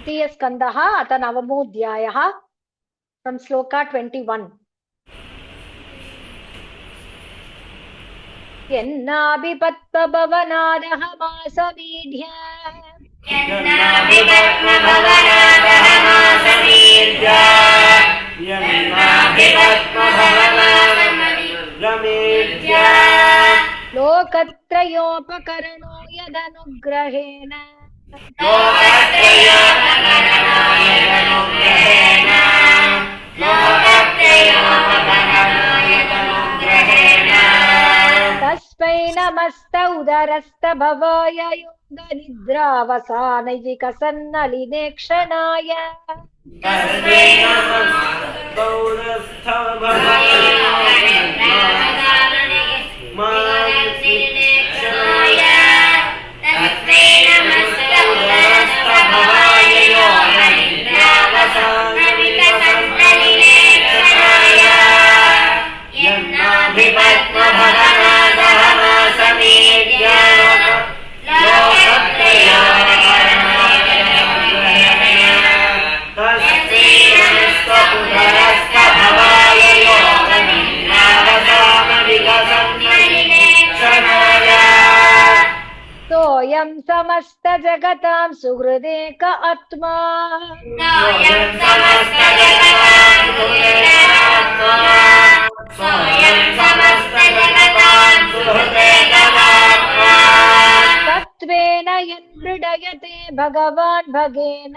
तृतीय स्कंदः अथ नवमोऽध्यायः फ्रॉम श्लोका 21 यन्नाभिपत्पवनादहमासमीढ्य लोकत्रयोपकरणो यदनुग्रहेण तस्मै नमस्त उदरस्त भवाय योगनिद्रावसानैकसन्नलिनेक्षणाय सोऽयं समस्त जगतां सुहृदेक आत्मा तत्त्वेन यन्मृडयते भगवान् भगेन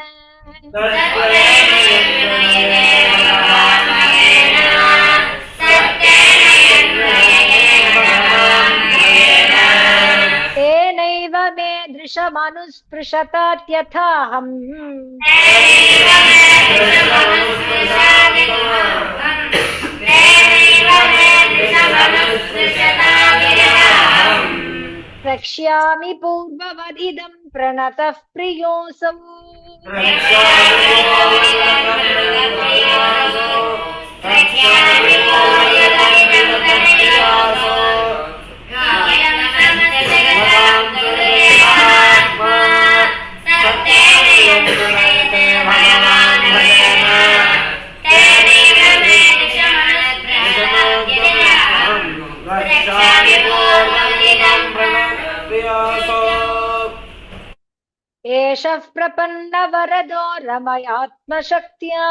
तेनैव मे दृशमनुस्पृशतात्यथाहम् रक्ष्यामि पूर्ववदिदं प्रणतः प्रियोऽसौ एषः प्रपन्नवरदो रमयात्मशक्त्या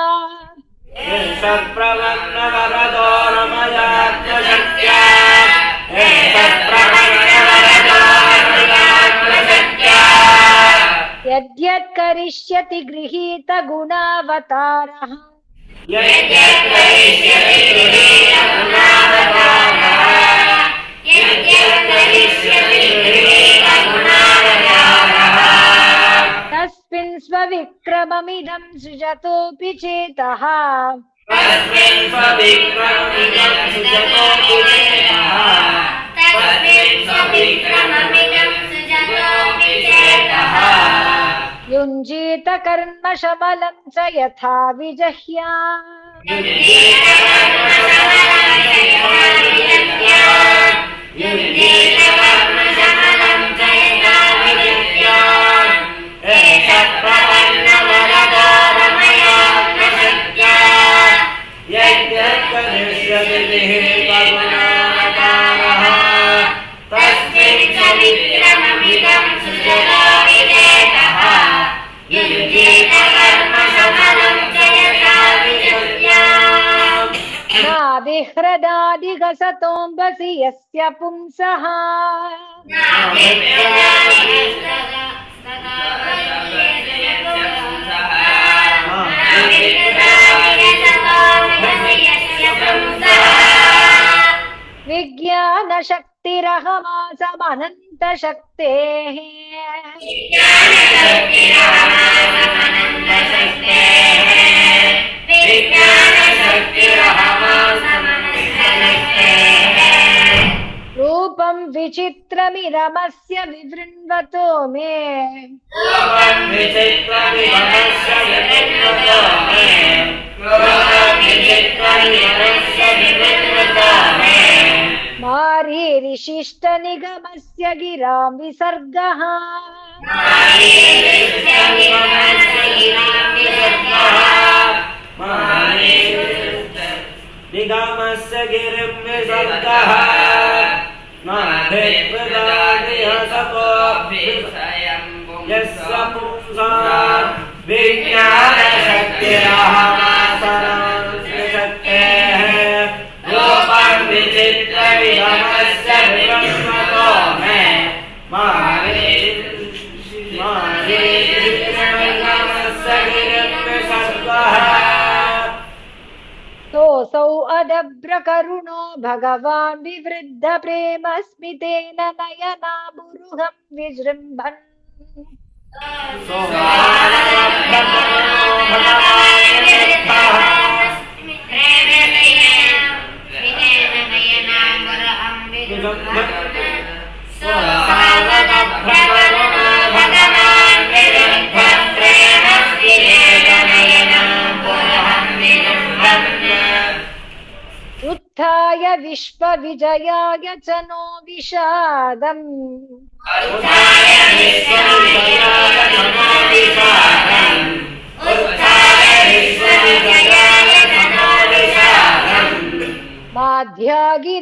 यद्यत् करिष्यति गृहीत गुणावतारः तस्मिन् स्वविक्रममिदं सृजतोऽपि चेतः युञ्जीत कर्मशमलं च यथा विजह्या नाभिहृदादिगसतोऽम्बसि यस्य पुंसः विज्ञानशक्तिरहमासमनन्तशक्तेः रूपं विचित्रमिदमस्य विवृण्वतो मे मारीरिशिष्टनिगमस्य गिरां विसर्गः निगमस्य गिरिं विसर्गः नाभिर्वृदादिह सतोऽभिषयम् यस्य पुंसा विज्ञानशक्तिरहमासनस्य शक्तेः रूपं विचित्रविधमस्य विवस्वतो मे सोऽसौ अदभ्रकरुणो भगवान् विवृद्ध प्रेमस्मितेन नयनाबुरुहं विजृम्भन् उत्थाय विश्वविजयाय च नो विषादम्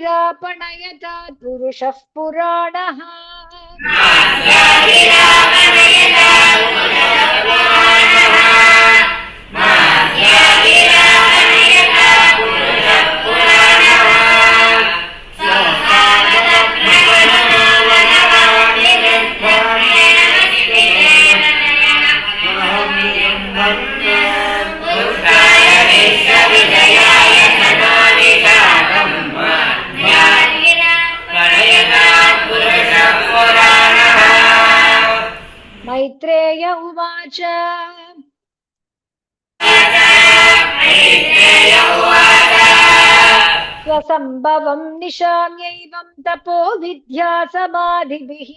माध्यागिरापणयतात् पुरुषः पुराणः मैत्रेय उवाच स्वसम्भवं निशाम्यैवं तपो विद्या समाधिभिः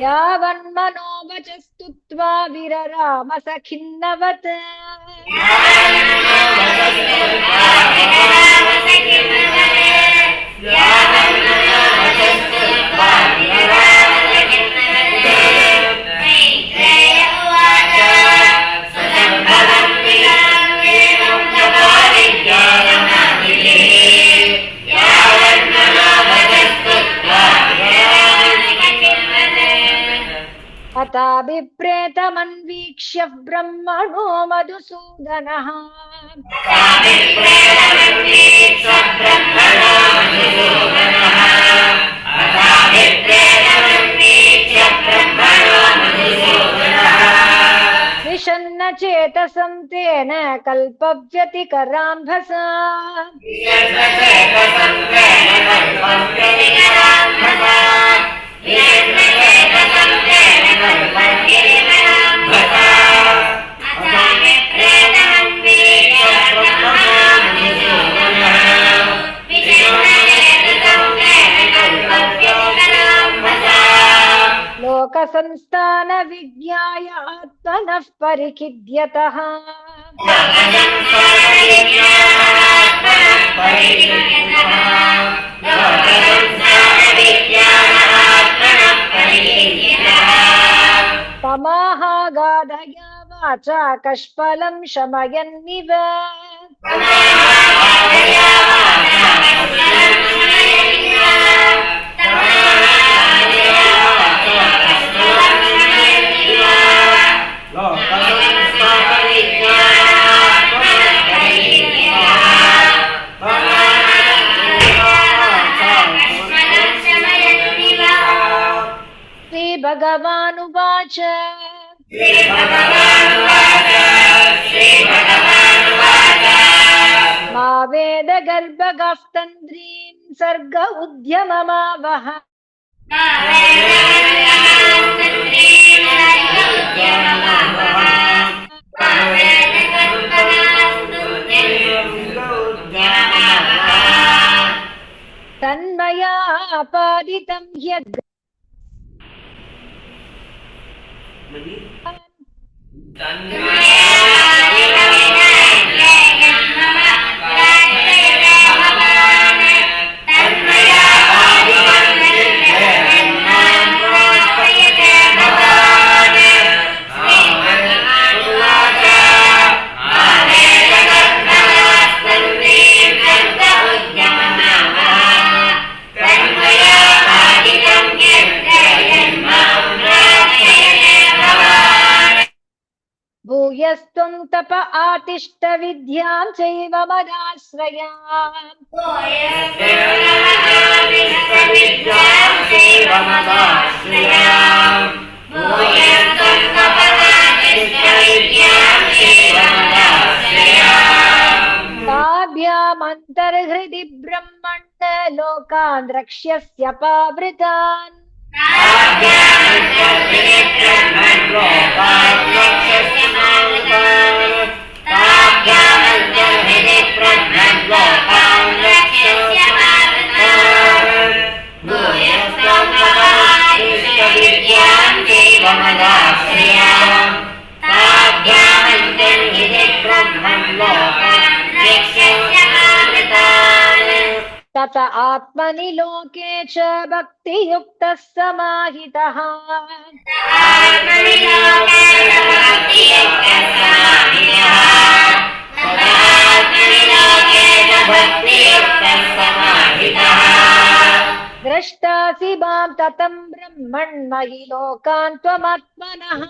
यावन्मनोवचस्तुत्वा विरराम सखिन्नवत् अथाभिप्रेतमन्वीक्ष्य ब्रह्मणो मधुसूदनः विषन्न चेतसं तेन कल्पव्यतिकराम्भसा लोकसंस्थान विज्ञाय आत्मनः परिखिद्यतः तमाहागाधया वाचा कष्पलं शमयन्निव श्रीभगवानुवाच मा वेदगर्भगास्तन्द्रीं सर्ग उद्यममावह तन्मया आपादितं ह्यद् तप आतिष्ठ विद्यां चैव मदाश्रयाम् ताभ्यामन्तर्हृदि ब्रह्मण्ड लोकान् रक्ष्यस्य पावृतान् तत आत्मनि लोके च भक्तियुक्तः समाहितः दृष्टासि मां ततं ब्रह्मण्महि लोकान् त्वमात्मनः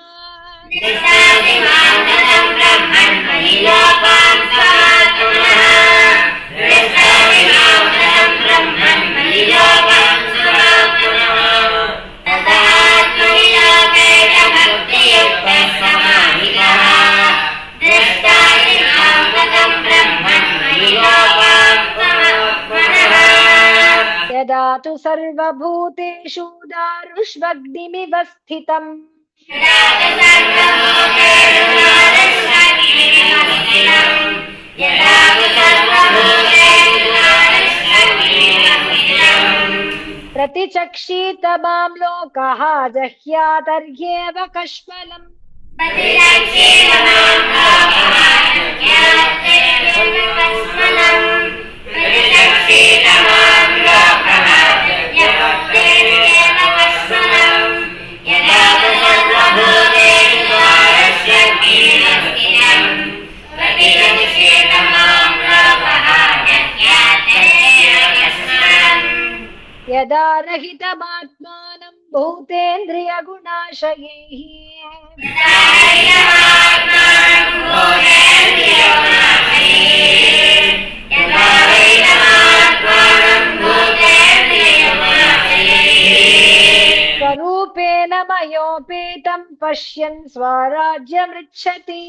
यदा तु सर्वभूतेषु दारुष्वग्निमिव स्थितम् प्रतिचक्षीत मां लोकः जह्यातर्ह्येव कश्मलम् यदा रहितमात्मानं स्वरूपेण मयोपेतं पश्यन् स्वराज्यमृच्छति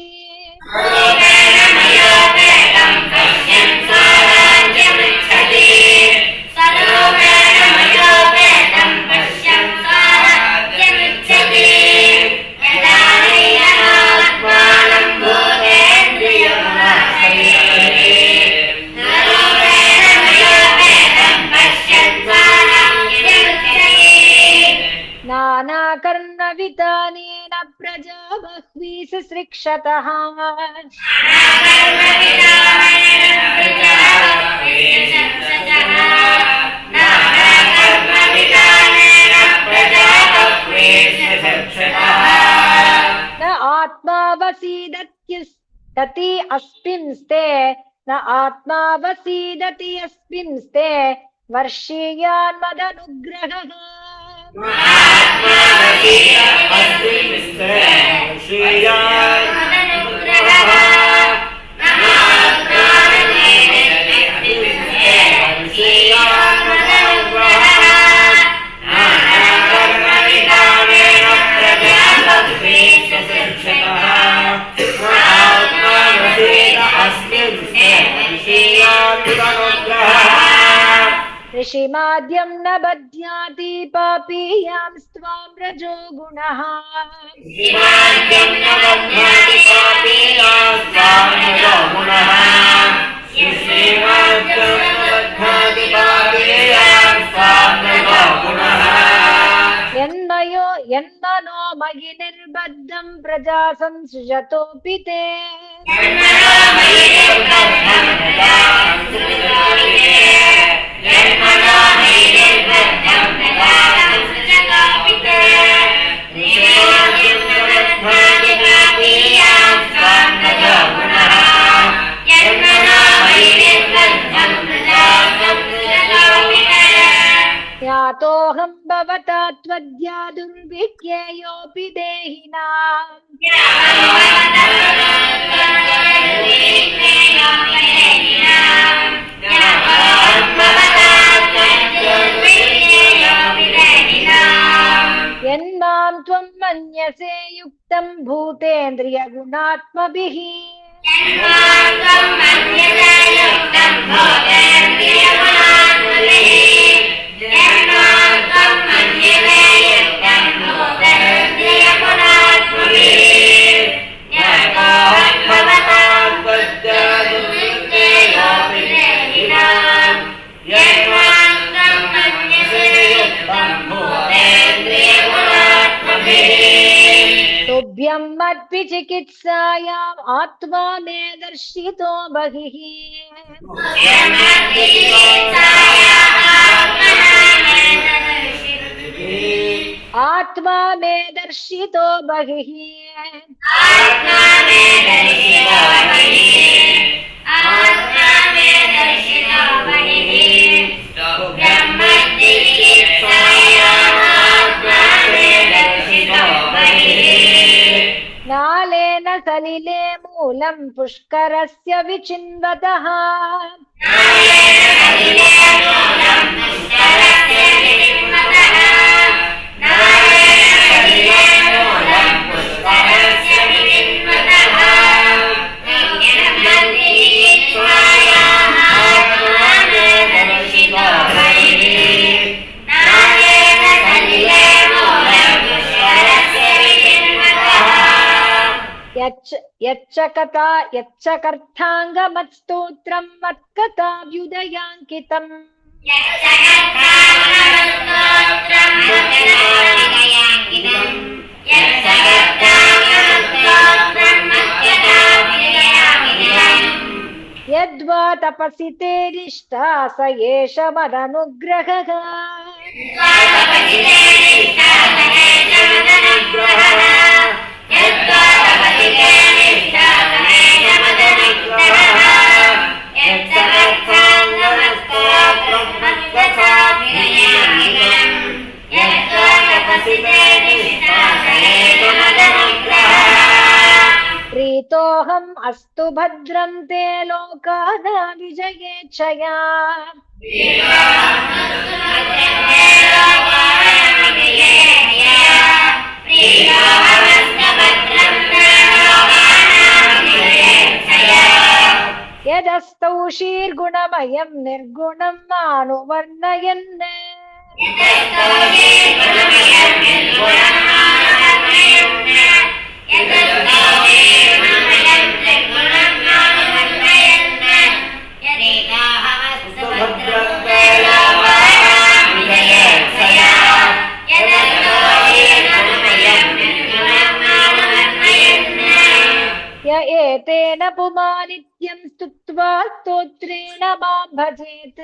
नानाकर्मवितानेन प्रजा बह्वी सुशिक्षतः न आत्मावसीदति अस्मिंस्ते न आत्मावसीदति अस्मिंस्ते वर्षीयान् मदनुग्रहः ऋषिमाद्यं न बध्नाति पापीयां स्वां रजो गुणः यन्मनो मयि निर्बद्धं प्रजा संसृजतोऽपि ते यातोऽहं भवता त्वद्या दुर्भिक्ष्ययोऽपि देहिनाम् यन्मां त्वं मन्यसे युक्तं भूतेन्द्रियगुणात्मभिः तोभ्यं मद्विचिकित्सायाम् आत्मा मे दर्शितो बहिः आत्मा मे दर्शितो बहिः नालेन सलिले मूलं पुष्करस्य विचिन्वतः यच्च कर्ताङ्गमत्स्तोत्रं मत्कथाभ्युदयाङ्कितम् यद्वा तपसि ते निष्ठा स एष मदनुग्रहः प्रीतोऽहम् अस्तु भद्रं ते लोकानां विजयेच्छया यदस्तौ शीर्गुणमयं निर्गुणं मानुवर्णयन् य एतेन पुमानित्यं स्तुत्वा स्तोत्रेण मां भजेत्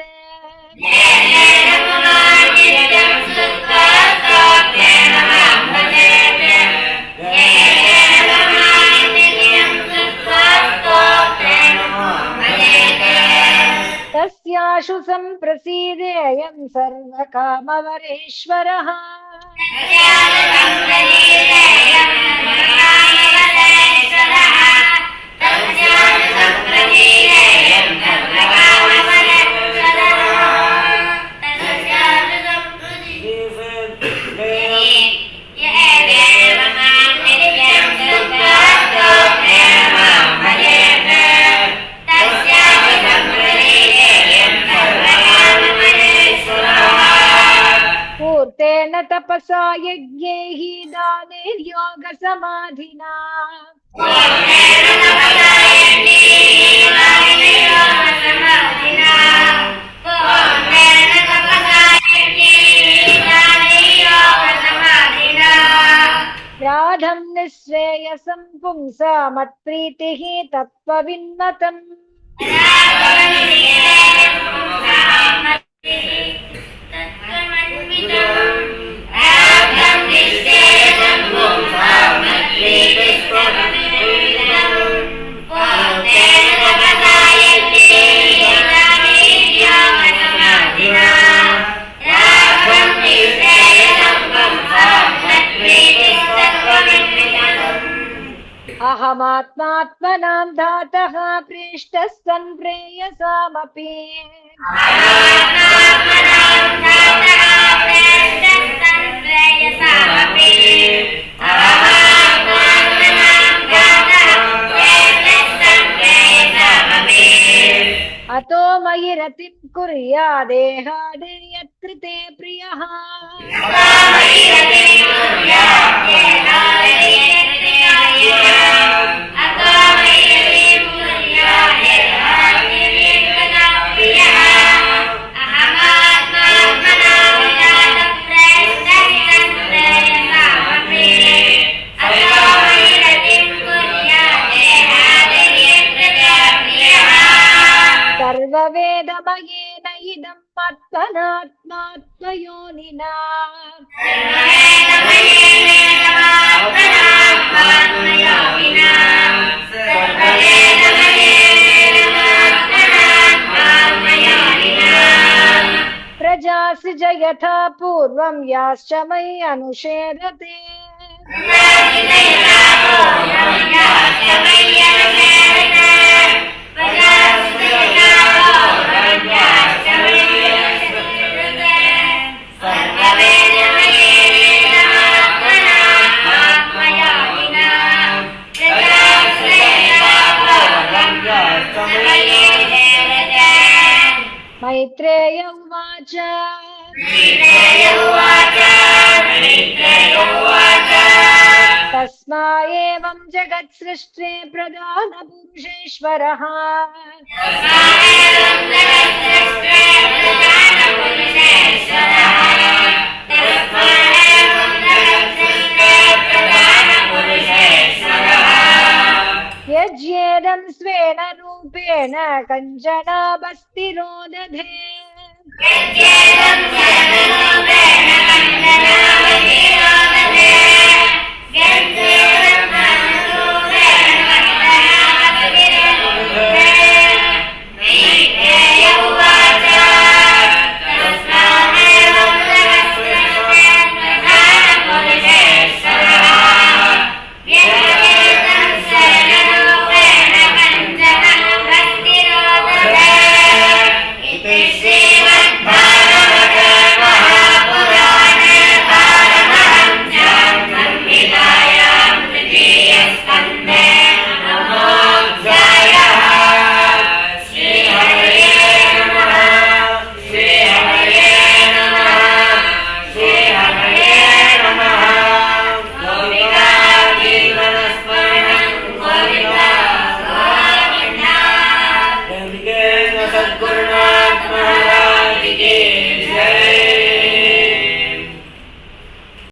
तस्याशु सम्प्रसीदेयं सर्वकामवरेश्वरः पूर्तेन तपसा यज्ञैः दानैर्योगसमाधिना राधं निःश्रेयसं पुंसा मत्प्रीतिः तत्त्वविन्नतम् अहमात्मात्मनां धातः प्रेष्टः सन् प्रेयसामपि अतो मयि रतिं कुर्यादेहादिर्यत्कृते प्रियः सर्ववेदमयेन इदम् आत्मनात्मात्मयोनिना प्रजासृज यथा पूर्वं याश्च मयि अनुषेदते मैत्रेय उवाच तस्मा एवं जगत्सृष्टे प्रधानपुरुषेश्वरः यज्ञेदं स्वेन रूपेण कञ्चनाभस्तिरो दधे